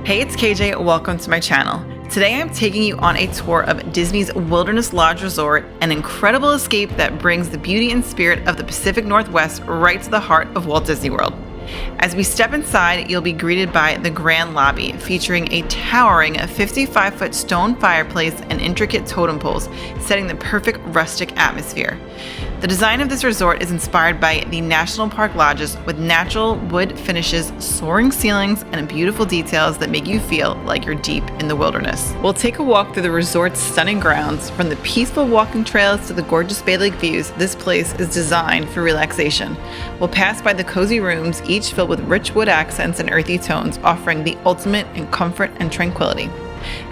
Hey, it's KJ. Welcome to my channel. Today I'm taking you on a tour of Disney's Wilderness Lodge Resort, an incredible escape that brings the beauty and spirit of the Pacific Northwest right to the heart of Walt Disney World. As we step inside, you'll be greeted by the Grand Lobby, featuring a towering 55-foot stone fireplace and intricate totem poles, setting the perfect rustic atmosphere. The design of this resort is inspired by the National Park lodges, with natural wood finishes, soaring ceilings, and beautiful details that make you feel like you're deep in the wilderness. We'll take a walk through the resort's stunning grounds. From the peaceful walking trails to the gorgeous Bay Lake views, this place is designed for relaxation. We'll pass by the cozy rooms, each filled with rich wood accents and earthy tones, offering the ultimate in comfort and tranquility.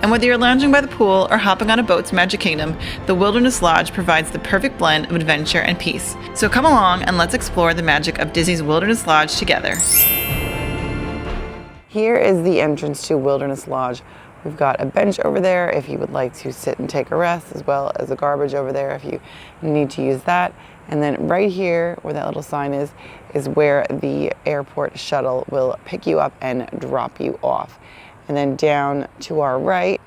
And whether you're lounging by the pool or hopping on a boat to Magic Kingdom, the Wilderness Lodge provides the perfect blend of adventure and peace. So come along and let's explore the magic of Disney's Wilderness Lodge together. Here is the entrance to Wilderness Lodge. We've got a bench over there if you would like to sit and take a rest, as well as a garbage over there if you need to use that. And then right here, where that little sign is where the airport shuttle will pick you up and drop you off. And then down to our right,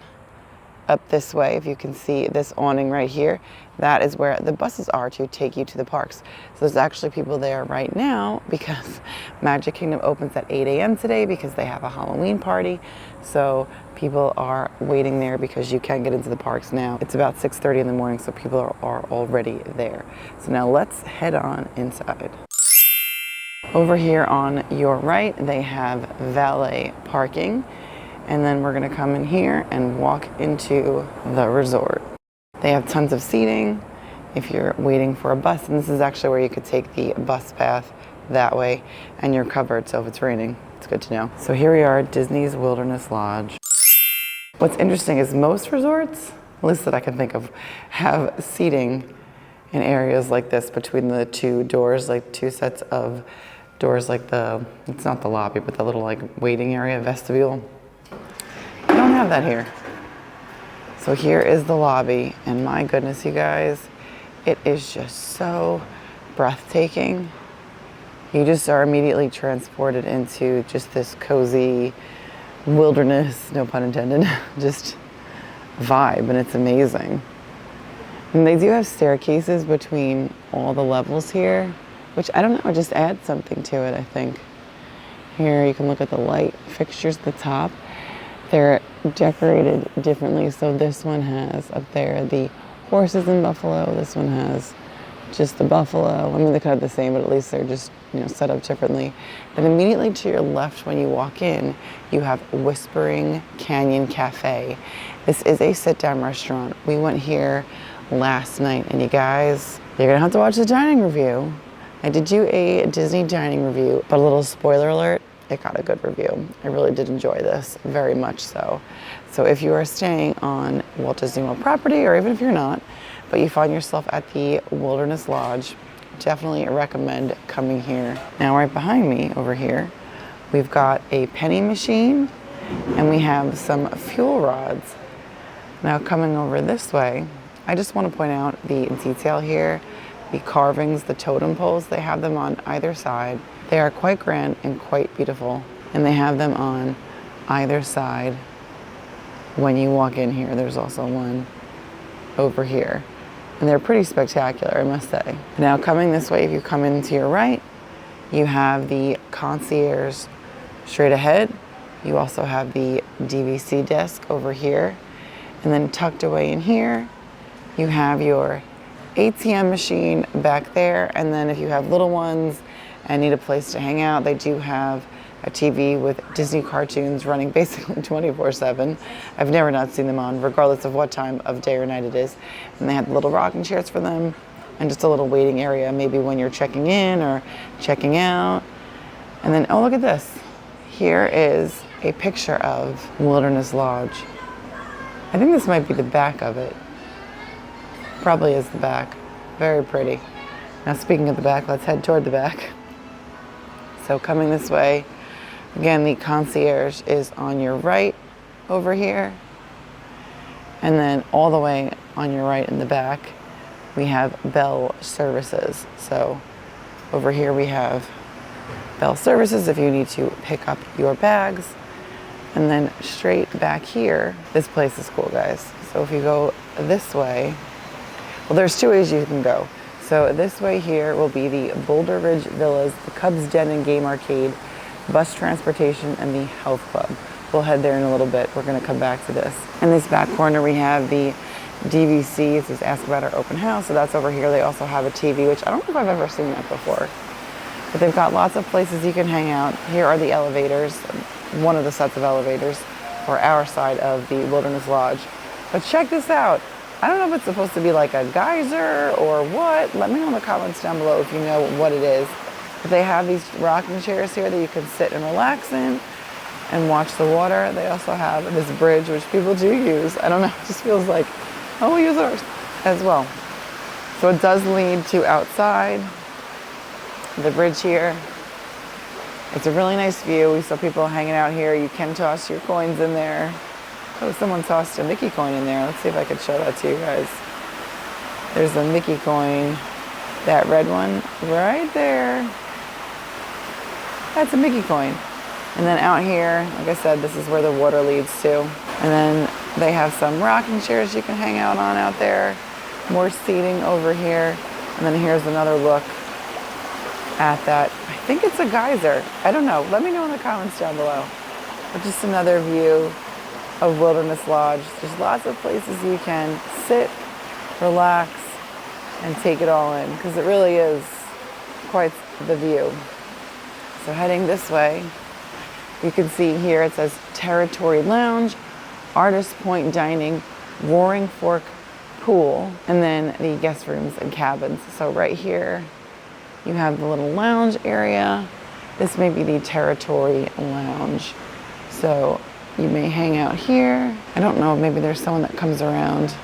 up this way, if you can see this awning right here, that is where the buses are to take you to the parks. So there's actually people there right now because Magic Kingdom opens at 8 a.m. today because they have a Halloween party. So people are waiting there because you can get into the parks now. It's about 6:30 in the morning, so people are already there. So now let's head on inside. Over here on your right, they have valet parking. And then we're gonna come in here and walk into the resort. They have tons of seating if you're waiting for a bus, and this is actually where you could take the bus path that way, and you're covered, so if it's raining, it's good to know. So here we are at Disney's Wilderness Lodge. What's interesting is most resorts, at least that I can think of, have seating in areas like this between the two doors, like two sets of doors, like it's not the lobby, but the little like waiting area, vestibule. I don't have that here. So here is the lobby, and my goodness, you guys, it is just so breathtaking. You just are immediately transported into just this cozy wilderness, no pun intended, just vibe, and it's amazing. And they do have staircases between all the levels here, which I don't know, just adds something to it, I think. Here you can look at the light fixtures at the top. They're decorated differently. So this one has up there the horses and buffalo. This one has just the buffalo. I mean, they're kind of the same, but at least they're just, set up differently. Then immediately to your left when you walk in, you have Whispering Canyon Cafe. This is a sit-down restaurant. We went here last night, and you guys, you're gonna have to watch the dining review. I did do a Disney dining review, but a little spoiler alert, it got a good review. I really did enjoy this, very much so. So if you are staying on Walt Disney World property, or even if you're not, but you find yourself at the Wilderness Lodge, definitely recommend coming here. Now right behind me over here, we've got a penny machine, and we have some fuel rods. Now coming over this way, I just want to point out the detail here, the carvings, the totem poles, they have them on either side. They are quite grand and quite beautiful, and they have them on either side. When you walk in here, there's also one over here, and they're pretty spectacular, I must say. Now coming this way, if you come in to your right, you have the concierge straight ahead. You also have the DVC desk over here, and then tucked away in here, you have your ATM machine back there, and then if you have little ones and need a place to hang out, they do have a TV with Disney cartoons running basically 24/7. I've never not seen them on, regardless of what time of day or night it is. And they have little rocking chairs for them, and just a little waiting area, maybe when you're checking in or checking out. And then, oh, look at this. Here is a picture of Wilderness Lodge. I think this might be the back of it. Probably is the back. Very pretty. Now speaking of the back, let's head toward the back. So coming this way, again, the concierge is on your right over here. And then all the way on your right in the back, we have Bell Services. So over here we have Bell Services if you need to pick up your bags. And then straight back here, this place is cool, guys. So if you go this way, well, there's two ways you can go. So this way here will be the Boulder Ridge Villas, the Cubs Den and Game Arcade, bus transportation, and the health club. We'll head there in a little bit. We're gonna come back to this. In this back corner, we have the DVC. It says ask about our open house. So that's over here. They also have a TV, which I don't know if I've ever seen that before. But they've got lots of places you can hang out. Here are the elevators, one of the sets of elevators, or our side of the Wilderness Lodge. But check this out. I don't know if it's supposed to be like a geyser or what. Let me know in the comments down below if you know what it is. But they have these rocking chairs here that you can sit and relax in and watch the water. They also have this bridge, which people do use. I don't know, it just feels like, oh, we'll use ours as well. So it does lead to outside. The bridge here. It's a really nice view. We saw people hanging out here. You can toss your coins in there. Oh, someone tossed a Mickey coin in there. Let's see if I could show that to you guys. There's a Mickey coin. That red one right there. That's a Mickey coin. And then out here, like I said, this is where the water leads to. And then they have some rocking chairs you can hang out on out there. More seating over here. And then here's another look at that. I think it's a geyser. I don't know. Let me know in the comments down below. But just another view of Wilderness Lodge. There's lots of places you can sit, relax, and take it all in, because it really is quite the view. So heading this way, you can see here it says Territory Lounge, Artist Point Dining, Roaring Fork Pool, and then the guest rooms and cabins. So right here, you have the little lounge area. This may be the Territory Lounge. So you may hang out here. I don't know, maybe there's someone that comes around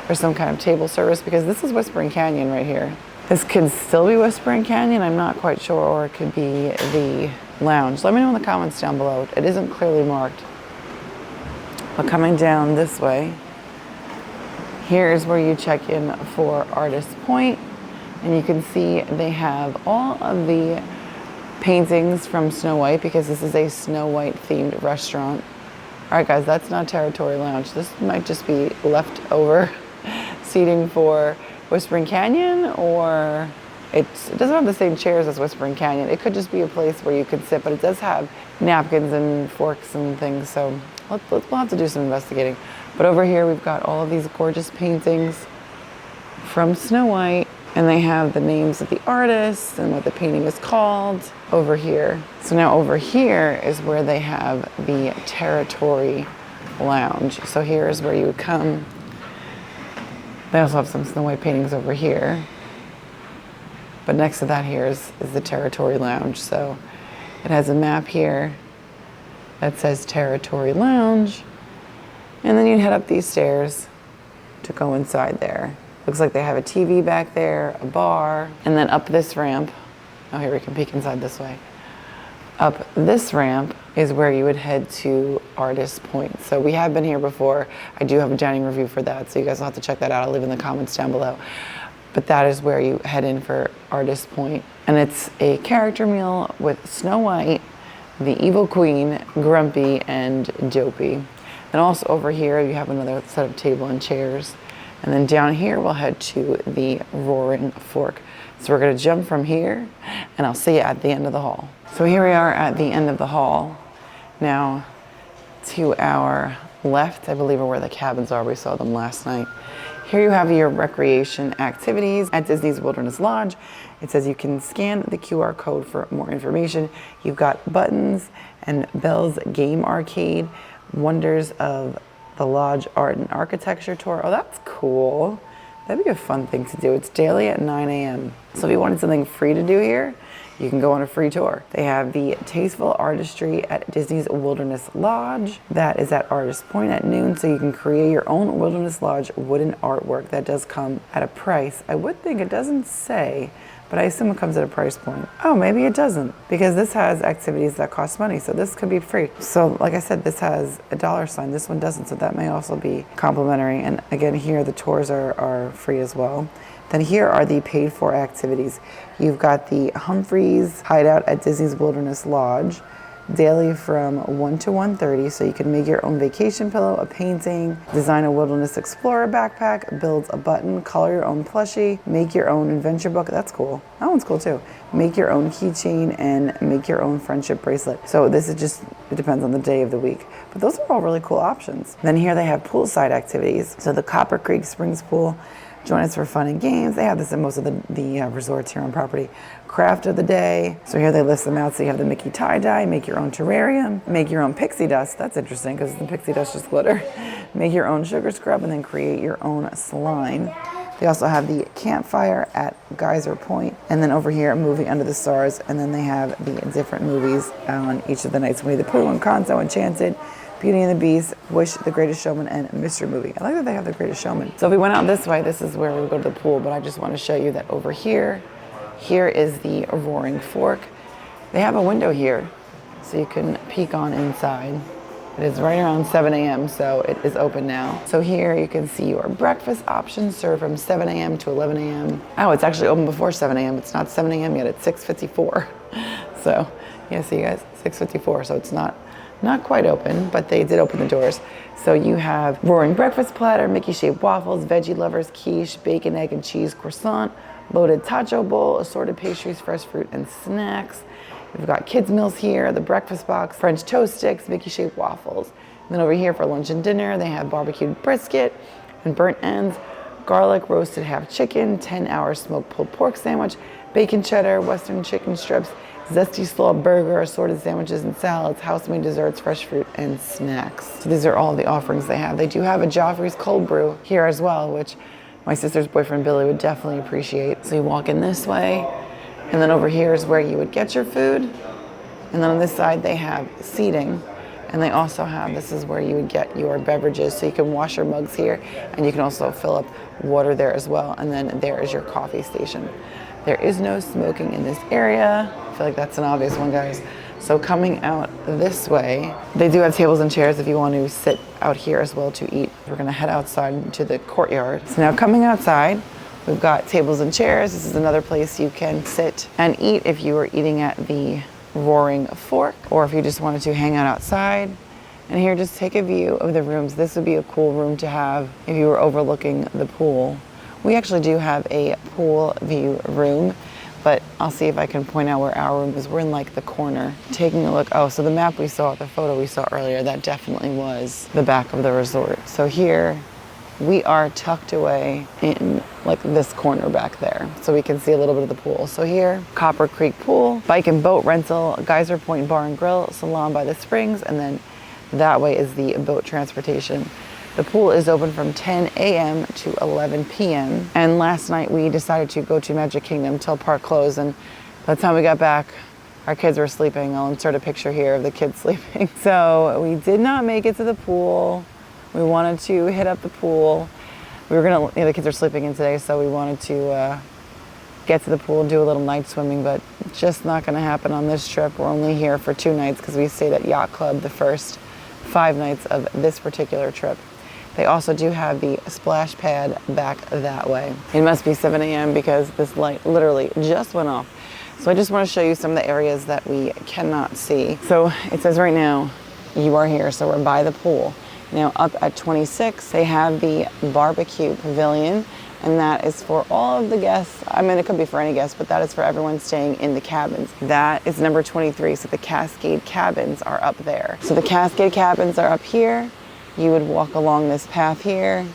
for some kind of table service, because this is Whispering Canyon right here. This could still be Whispering Canyon, I'm not quite sure, or it could be the lounge. Let me know in the comments down below. It isn't clearly marked. But coming down this way, here is where you check in for Artist Point. And you can see they have all of the paintings from Snow White, because this is a Snow White themed restaurant. All right, guys, that's not Territory Lounge. This might just be leftover seating for Whispering Canyon, or it doesn't have the same chairs as Whispering Canyon. It could just be a place where you could sit, but it does have napkins and forks and things. So we'll have to do some investigating. But over here, we've got all of these gorgeous paintings from Snow White. And they have the names of the artists and what the painting is called over here. So now over here is where they have the Territory Lounge. So here is where you would come. They also have some Snow White paintings over here. But next to that here is the Territory Lounge. So it has a map here that says Territory Lounge. And then you'd head up these stairs to go inside there. Looks like they have a TV back there, a bar, and then up this ramp. Oh, here we can peek inside this way. Up this ramp is where you would head to Artist Point. So we have been here before. I do have a dining review for that, so you guys will have to check that out. I'll leave in the comments down below. But that is where you head in for Artist Point. And it's a character meal with Snow White, the Evil Queen, Grumpy, and Dopey. And also over here, you have another set of table and chairs. And then down here, we'll head to the Roaring Fork. So we're gonna jump from here, and I'll see you at the end of the hall. So here we are at the end of the hall. Now, to our left, I believe, are where the cabins are. We saw them last night. Here you have your recreation activities at Disney's Wilderness Lodge. It says you can scan the QR code for more information. You've got Buttons and Belle's Game Arcade, Wonders of the Lodge Art and Architecture Tour. Oh, that's cool. That'd be a fun thing to do. It's daily at 9 a.m. So if you wanted something free to do here, you can go on a free tour. They have the Tasteful Artistry at Disney's Wilderness Lodge. That is at Artist Point at noon, so you can create your own Wilderness Lodge wooden artwork. That does come at a price. I would think it doesn't say, but I assume it comes at a price point. Oh, maybe it doesn't, because this has activities that cost money, so this could be free. So like I said, this has a $sign. This one doesn't, so that may also be complimentary. And again, here the tours are free as well. Then here are the paid for activities. You've got the Humphreys Hideout at Disney's Wilderness Lodge. daily from 1 to 1:30, so you can make your own vacation pillow, a painting, design a wilderness explorer backpack, build a button, color your own plushie, make your own adventure book. That's cool. That one's cool too. Make your own keychain and make your own friendship bracelet. So this is just, it depends on the day of the week. But those are all really cool options. Then here they have poolside activities. So the Copper Creek Springs Pool, join us for fun and games. They have this in most of the resorts here on property. Craft of the day. So here they list them out. So you have the Mickey tie-dye, make your own terrarium, make your own pixie dust. That's interesting because the pixie dust just glitter. Make your own sugar scrub and then create your own slime. They also have the campfire at Geyser Point. And then over here, Movie Under the Stars. And then they have the different movies on each of the nights. Winnie the Pooh, Encanto, Enchanted, Beauty and the Beast, Wish, The Greatest Showman, and Mystery Movie. I like that they have The Greatest Showman. So if we went out this way, this is where we would go to the pool, but I just want to show you that over here is the Roaring Fork. They have a window here, so you can peek on inside. It is right around 7 a.m., so it is open now. So here you can see your breakfast options served from 7 a.m. to 11 a.m. Oh, it's actually open before 7 a.m. It's not 7 a.m. yet, it's 6:54. So, yeah, see you guys, 6:54, so it's not quite open, but they did open the doors. So you have roaring breakfast platter, Mickey-shaped waffles, veggie lovers, quiche, bacon, egg, and cheese croissant, loaded tacho bowl, assorted pastries, fresh fruit, and snacks. We've got kids' meals here, the breakfast box, French toast sticks, Mickey-shaped waffles. And then over here for lunch and dinner, they have barbecued brisket and burnt ends, garlic roasted half chicken, 10-hour smoked pulled pork sandwich, bacon cheddar, western chicken strips, zesty slaw burger, assorted sandwiches and salads, house-made desserts, fresh fruit, and snacks. So these are all the offerings they have. They do have a Joffrey's cold brew here as well, which my sister's boyfriend Billy would definitely appreciate. So you walk in this way, and then over here is where you would get your food. And then on this side they have seating, and they also have, this is where you would get your beverages. So you can wash your mugs here, and you can also fill up water there as well. And then there is your coffee station. There is no smoking in this area. I feel like that's an obvious one, guys. So coming out this way, they do have tables and chairs if you want to sit out here as well to eat. We're gonna head outside to the courtyard. So now coming outside, we've got tables and chairs. This is another place you can sit and eat if you were eating at the Roaring Fork, or if you just wanted to hang out outside. And here, just take a view of the rooms. This would be a cool room to have if you were overlooking the pool. We actually do have a pool view room, but I'll see if I can point out where our room is. We're in like the corner. Taking a look, oh, so the map we saw, the photo we saw earlier, that definitely was the back of the resort. So here, we are tucked away in like this corner back there, so we can see a little bit of the pool. So here, Copper Creek Pool, bike and boat rental, Geyser Point Bar and Grill, Salon by the Springs, and then that way is the boat transportation. The pool is open from 10 a.m. to 11 p.m. And last night we decided to go to Magic Kingdom till park closed, and by the time we got back, our kids were sleeping. I'll insert a picture here of the kids sleeping. So we did not make it to the pool. We wanted to hit up the pool. We were gonna, the kids are sleeping in today, so we wanted to get to the pool and do a little night swimming, but just not gonna happen on this trip. We're only here for 2 nights because we stayed at Yacht Club the first 5 nights of this particular trip. They also do have the splash pad back that way. It must be 7 a.m. because this light literally just went off. So I just want to show you some of the areas that we cannot see. So it says right now, you are here, so we're by the pool. Now up at 26, they have the barbecue pavilion, and that is for all of the guests. I mean, it could be for any guest, but that is for everyone staying in the cabins. That is number 23, so the Cascade Cabins are up there. So the Cascade Cabins are up here. You would walk along this path here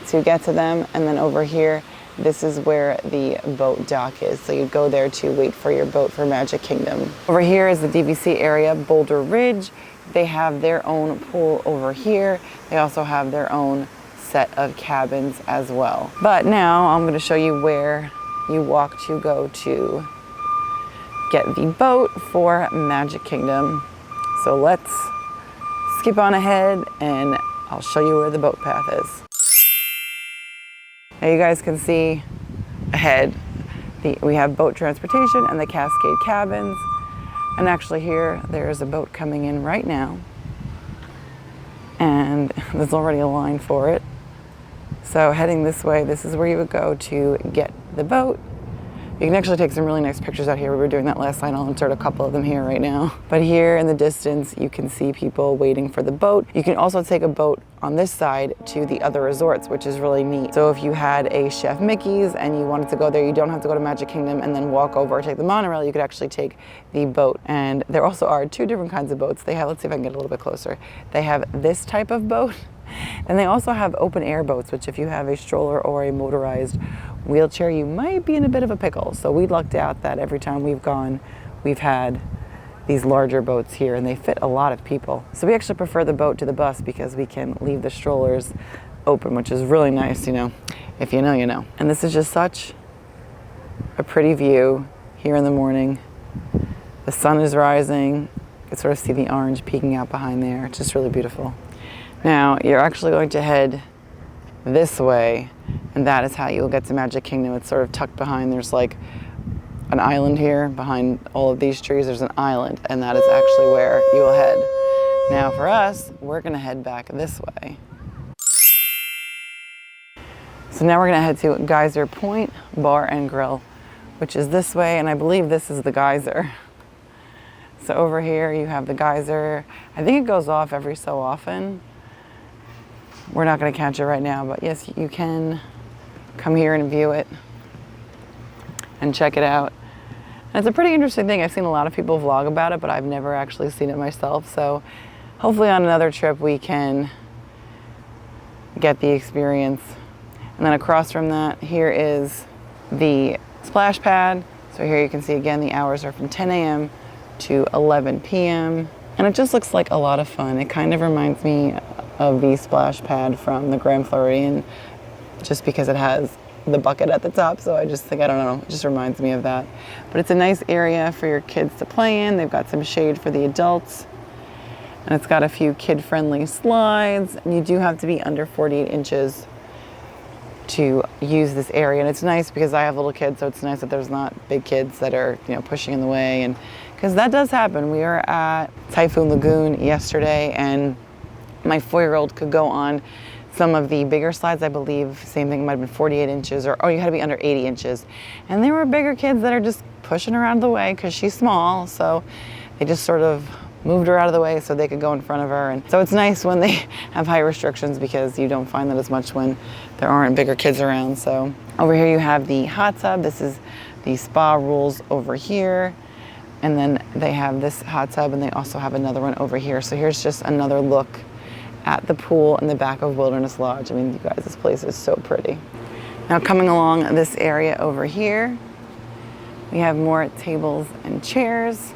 to get to them, and then over here, this is where the boat dock is. So you'd go there to wait for your boat for Magic Kingdom. Over here is the DVC area, Boulder Ridge. They have their own pool over here. They also have their own set of cabins as well. But now I'm going to show you where you walk to go to get the boat for Magic Kingdom. So let's skip on ahead and I'll show you where the boat path is. Now you guys can see ahead, we have boat transportation and the Cascade Cabins. And actually here, there's a boat coming in right now. And there's already a line for it. So heading this way, this is where you would go to get the boat. You can actually take some really nice pictures out here. We were doing that last night. I'll insert a couple of them here right now. But here in the distance, you can see people waiting for the boat. You can also take a boat on this side to the other resorts, which is really neat. So if you had a Chef Mickey's and you wanted to go there, you don't have to go to Magic Kingdom and then walk over or take the monorail. You could actually take the boat. And there also are two different kinds of boats. They have, let's see if I can get a little bit closer. They have this type of boat, and they also have open air boats, which if you have a stroller or a motorized wheelchair, you might be in a bit of a pickle. So we lucked out that every time we've gone, we've had these larger boats here, and they fit a lot of people. So we actually prefer the boat to the bus because we can leave the strollers open, which is really nice, you know. If you know, you know. And this is just such a pretty view here in the morning. The sun is rising. You can sort of see the orange peeking out behind there. It's just really beautiful. Now, you're actually going to head this way, and that is how you'll get to Magic Kingdom. It's sort of tucked behind. There's like an island here behind all of these trees. There's an island, and that is actually where you will head. Now for us, we're gonna head back this way. So now we're gonna head to Geyser Point Bar and Grill, which is this way, and I believe this is the geyser. So over here you have the geyser. I think it goes off every so often. We're not gonna catch it right now, but yes, you can come here and view it and check it out. And it's a pretty interesting thing. I've seen a lot of people vlog about it, but I've never actually seen it myself. So hopefully on another trip we can get the experience. And then across from that, here is the splash pad. So here you can see again, the hours are from 10 a.m. to 11 p.m. And it just looks like a lot of fun. It kind of reminds me of the splash pad from the Grand Floridian, just because it has the bucket at the top. So I just think, I don't know, it just reminds me of that. But it's a nice area for your kids to play in. They've got some shade for the adults, and it's got a few kid-friendly slides. And you do have to be under 48 inches to use this area. And it's nice because I have little kids, so it's nice that there's not big kids that are, you know, pushing in the way. And because that does happen. We were at Typhoon Lagoon yesterday, and my 4-year-old could go on some of the bigger slides. I believe same thing, might have been 48 inches, or you had to be under 80 inches. And there were bigger kids that are just pushing her out of the way because she's small. So they just sort of moved her out of the way so they could go in front of her. And so it's nice when they have high restrictions because you don't find that as much when there aren't bigger kids around. So over here you have the hot tub. This is the spa rules over here. And then they have this hot tub, and they also have another one over here. So here's just another look at the pool in the back of Wilderness Lodge. I mean, you guys, this place is so pretty. Now coming along this area over here, we have more tables and chairs,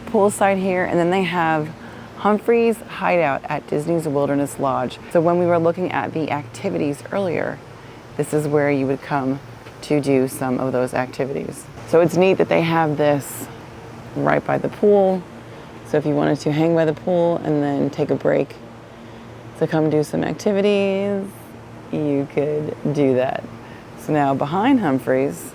poolside here, and then they have Humphreys Hideout at Disney's Wilderness Lodge. So when we were looking at the activities earlier, this is where you would come to do some of those activities. So it's neat that they have this right by the pool. So if you wanted to hang by the pool and then take a break to come do some activities, you could do that. So now behind Humphreys,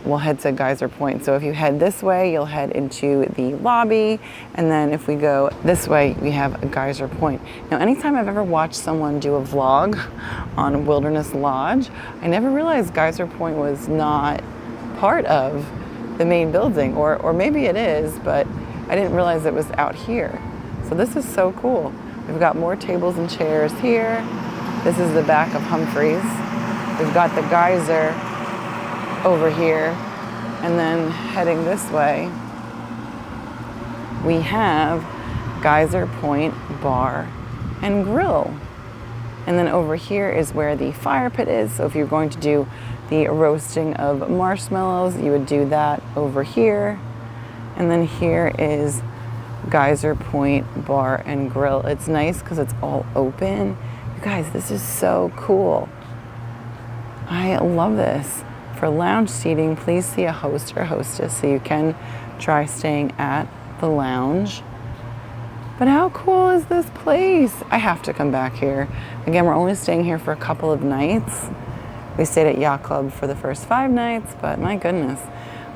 we'll head to Geyser Point. So if you head this way, you'll head into the lobby. And then if we go this way, we have Geyser Point. Now, anytime I've ever watched someone do a vlog on Wilderness Lodge, I never realized Geyser Point was not part of the main building, or maybe it is, but I didn't realize it was out here. So this is so cool. We've got more tables and chairs here. This is the back of Humphreys. We've got the geyser over here. And then heading this way, we have Geyser Point Bar and Grill. And then over here is where the fire pit is. So if you're going to do the roasting of marshmallows, you would do that over here. And then here is Geyser Point Bar and Grill. It's nice because it's all open. You guys, this is so cool. I love this. For lounge seating, please see a host or hostess so you can try staying at the lounge. But how cool is this place? I have to come back here. Again, we're only staying here for a couple of nights. We stayed at Yacht Club for the first 5 nights, but my goodness,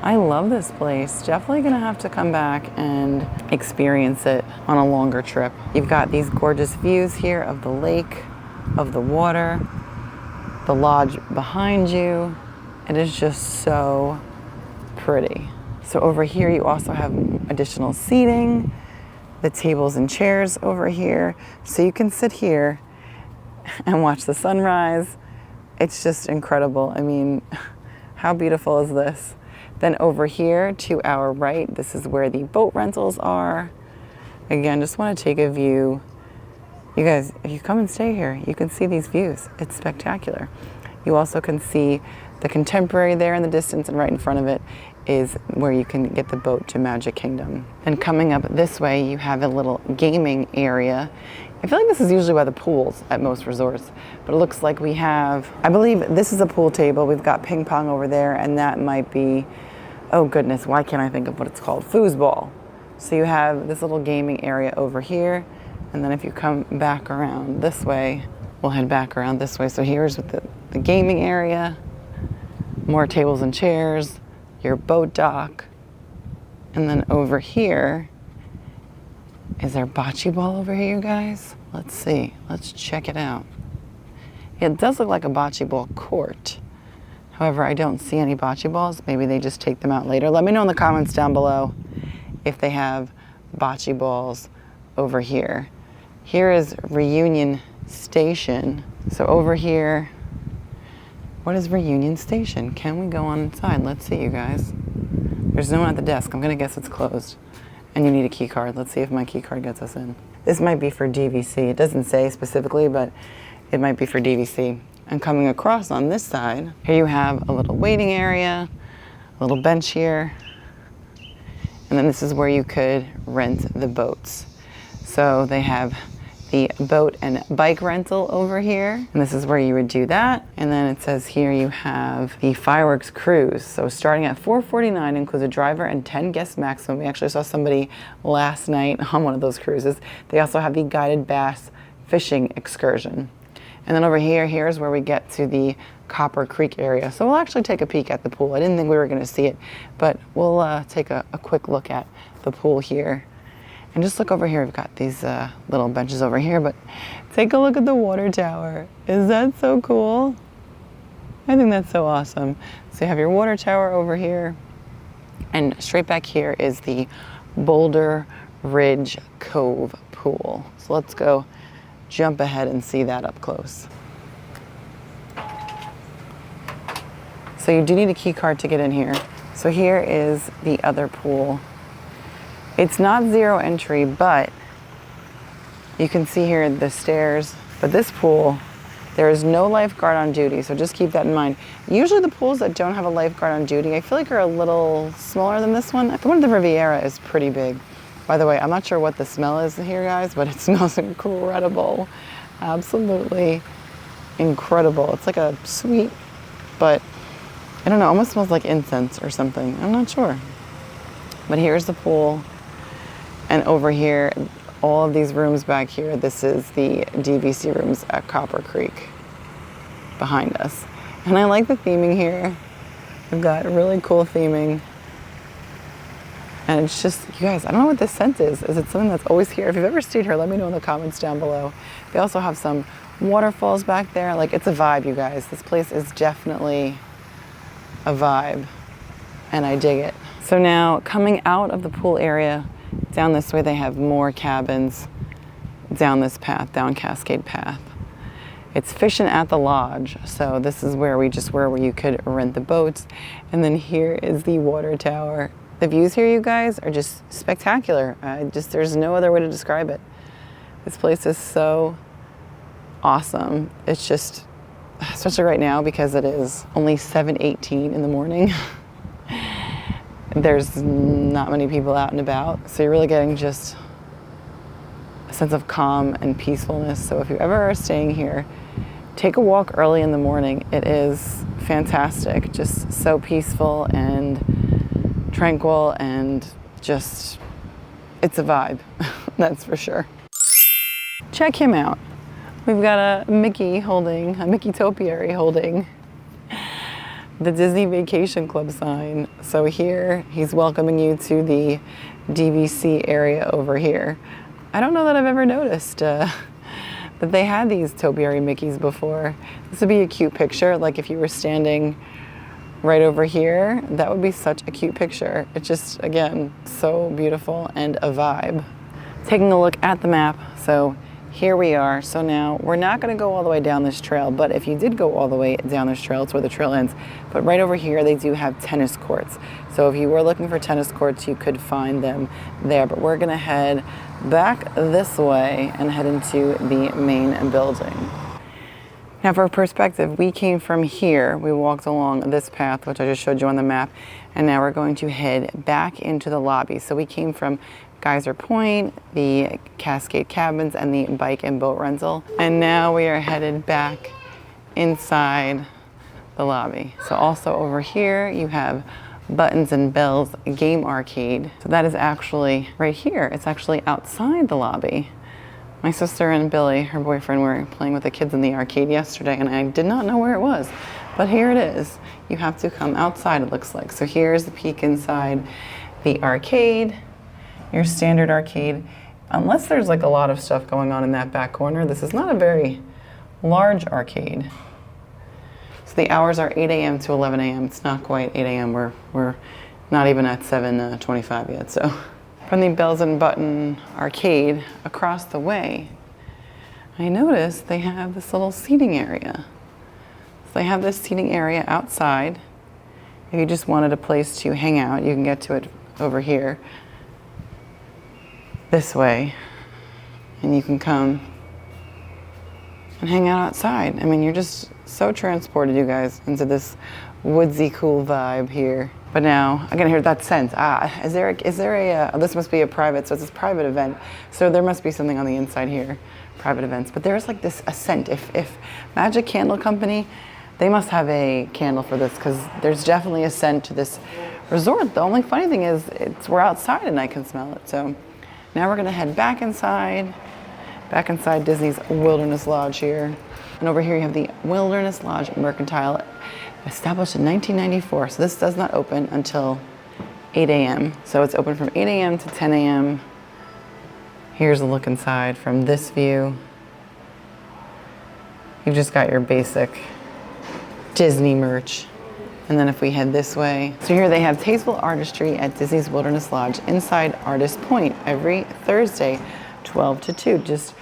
I love this place. Definitely gonna have to come back and experience it on a longer trip. You've got these gorgeous views here of the lake, of the water, the lodge behind you, It is just so pretty. So over here you also have additional seating, the tables and chairs over here. So you can sit here and watch the sunrise. It's just incredible. I mean, how beautiful is this? Then over here to our right, this is where the boat rentals are. Again, just want to take a view. You guys, if you come and stay here, you can see these views. It's spectacular. You also can see the Contemporary there in the distance, and right in front of it is where you can get the boat to Magic Kingdom. And coming up this way, you have a little gaming area. I feel like this is usually by the pools at most resorts, but it looks like we have, I believe this is a pool table. We've got ping pong over there, and that might be, oh goodness, why can't I think of what it's called? Foosball. So you have this little gaming area over here, and then if you come back around this way, we'll head back around this way. So here's the gaming area, more tables and chairs, your boat dock, and then over here, is there bocce ball over here, you guys? Let's see, let's check it out. It does look like a bocce ball court. However, I don't see any bocce balls. Maybe they just take them out later. Let me know in the comments down below if they have bocce balls over here. Here is Reunion Station. So over here, what is Reunion Station? Can we go on inside? Let's see, you guys. There's no one at the desk. I'm gonna guess it's closed. And you need a key card. Let's see if my key card gets us in. This might be for DVC. It doesn't say specifically, but it might be for DVC. And coming across on this side, here you have a little waiting area, a little bench here. And then this is where you could rent the boats. So they have the boat and bike rental over here. And this is where you would do that. And then it says here you have the fireworks cruise. So starting at $449, includes a driver and 10 guests maximum. We actually saw somebody last night on one of those cruises. They also have the guided bass fishing excursion. And then over here, here's where we get to the Copper Creek area. So we'll actually take a peek at the pool. I didn't think we were gonna see it, but we'll take a quick look at the pool here. And just look over here, we've got these little benches over here, but take a look at the water tower. Is that so cool? I think that's so awesome. So you have your water tower over here, and straight back here is the Boulder Ridge Cove pool. So let's go jump ahead and see that up close. So you do need a key card to get in here. So here is the other pool. It's not zero entry, but you can see here the stairs. But this pool, there is no lifeguard on duty, so just keep that in mind. Usually the pools that don't have a lifeguard on duty, I feel like are a little smaller than this one. The one at the Riviera is pretty big. By the way, I'm not sure what the smell is here, guys, but it smells incredible. Absolutely incredible. It's like a sweet, but I don't know, almost smells like incense or something. I'm not sure. But here's the pool. And over here, all of these rooms back here, this is the DVC rooms at Copper Creek behind us. And I like the theming here. We've got really cool theming. And it's just, you guys, I don't know what this scent is. Is it something that's always here? If you've ever stayed here, let me know in the comments down below. They also have some waterfalls back there. Like, it's a vibe, you guys. This place is definitely a vibe, and I dig it. So now, coming out of the pool area, down this way they have more cabins down this path, down Cascade Path. It's fishing at the lodge. So this is where we just were, where you could rent the boats. And then here is the water tower. The views here, you guys, are just spectacular. There's no other way to describe it. This place is so awesome. It's just, especially right now because it is only 7:18 in the morning. There's not many people out and about. So you're really getting just a sense of calm and peacefulness. So if you ever are staying here, take a walk early in the morning. It is fantastic. Just so peaceful and tranquil, and just, it's a vibe. That's for sure. Check him out. We've got a Mickey topiary holding the Disney Vacation Club sign. So here, he's welcoming you to the DVC area over here. I don't know that I've ever noticed that they had these topiary Mickeys before. This would be a cute picture, like if you were standing right over here, that would be such a cute picture. It's just, again, so beautiful and a vibe. Taking a look at the map, so here we are. So now we're not going to go all the way down this trail, but if you did go all the way down this trail, it's where the trail ends. But right over here, they do have tennis courts. So if you were looking for tennis courts, you could find them there. But we're going to head back this way and head into the main building. Now for perspective, we came from here, we walked along this path, which I just showed you on the map, and now we're going to head back into the lobby. So we came from Geyser Point, the Cascade Cabins, and the bike and boat rental. And now we are headed back inside the lobby. So also over here, you have Buttons and Bells Game Arcade. So that is actually right here. It's actually outside the lobby. My sister and Billy, her boyfriend, were playing with the kids in the arcade yesterday, and I did not know where it was. But here it is. You have to come outside, it looks like. So here's the peek inside the arcade, your standard arcade. Unless there's like a lot of stuff going on in that back corner, this is not a very large arcade. So the hours are 8 a.m. to 11 a.m. It's not quite 8 a.m. We're not even at 7:25 yet, so. From the Bells and Button arcade across the way, I noticed they have this little seating area. So they have this seating area outside. If you just wanted a place to hang out, you can get to it over here, this way, and you can come and hang out outside. I mean, you're just so transported, you guys, into this woodsy, cool vibe here. But now, I'm gonna hear that scent. Is there a, this must be a private, so it's this private event. So there must be something on the inside here, private events. But there's like this, a scent. If Magic Candle Company, they must have a candle for this, because there's definitely a scent to this resort. The only funny thing is, we're outside and I can smell it. So now we're gonna head back inside Disney's Wilderness Lodge here. And over here you have the Wilderness Lodge Mercantile, established in 1994. So this does not open until 8 a.m. So it's open from 8 a.m. to 10 a.m. Here's a look inside from this view. You've just got your basic Disney merch. And then if we head this way, so here they have Tasteful Artistry at Disney's Wilderness Lodge inside Artist Point every Thursday, 12 to 2. Just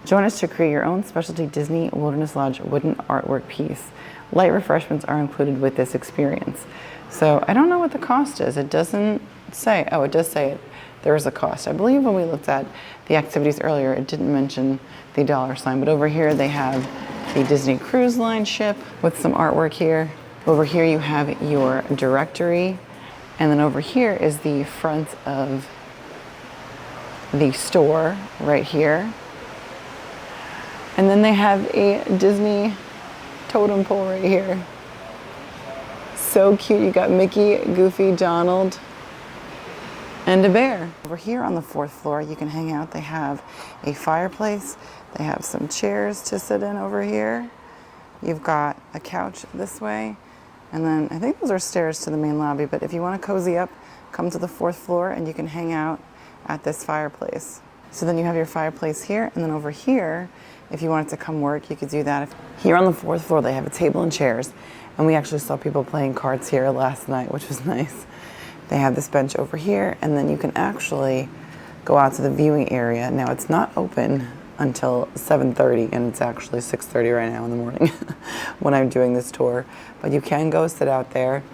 join us to create your own specialty Disney Wilderness Lodge wooden artwork piece. Light refreshments are included with this experience. So I don't know what the cost is. It doesn't say. Oh, it does say it. There is a cost. I believe when we looked at the activities earlier, it didn't mention the $sign. But over here they have the Disney Cruise Line ship with some artwork here. Over here you have your directory. And then over here is the front of the store right here. And then they have a Disney totem pole right here. So cute. You got Mickey, Goofy, Donald, and a bear. Over here on the 4th floor, you can hang out. They have a fireplace. They have some chairs to sit in over here. You've got a couch this way. And then I think those are stairs to the main lobby. But if you want to cozy up, come to the 4th floor and you can hang out at this fireplace. So then you have your fireplace here, and then over here, if you wanted to come work, you could do that. Here on the 4th floor, they have a table and chairs, and we actually saw people playing cards here last night, which was nice. They have this bench over here, and then you can actually go out to the viewing area. Now, it's not open until 7:30, and it's actually 6:30 right now in the morning when I'm doing this tour, but you can go sit out there.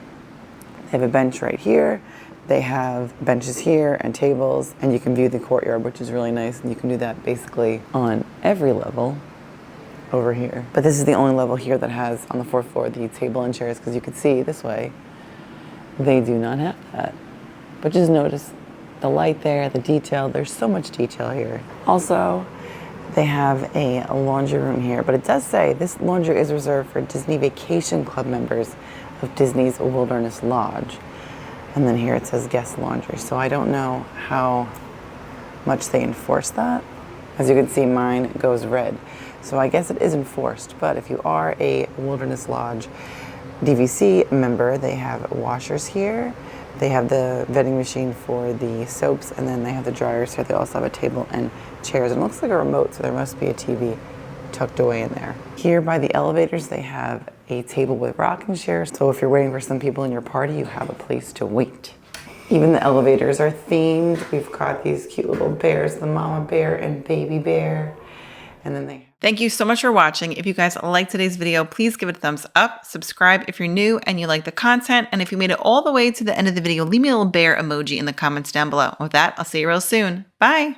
They have a bench right here. They have benches here and tables, and you can view the courtyard, which is really nice. And you can do that basically on every level over here. But this is the only level here that has, on the 4th floor, the table and chairs, because you can see this way, they do not have that. But just notice the light there, the detail. There's so much detail here. Also, they have a laundry room here, but it does say this laundry is reserved for Disney Vacation Club members of Disney's Wilderness Lodge. And then here it says guest laundry. So I don't know how much they enforce that. As you can see, mine goes red. So I guess it is enforced. But if you are a Wilderness Lodge DVC member, they have washers here. They have the vending machine for the soaps, and then they have the dryers here. They also have a table and chairs. And it looks like a remote, so there must be a TV tucked away in there. Here by the elevators, they have a table with rocking chairs. So if you're waiting for some people in your party, you have a place to wait. Even the elevators are themed. We've got these cute little bears, the mama bear and baby bear. And then they... Thank you so much for watching. If you guys liked today's video, please give it a thumbs up, subscribe if you're new and you like the content. And if you made it all the way to the end of the video, leave me a little bear emoji in the comments down below. With that, I'll see you real soon. Bye.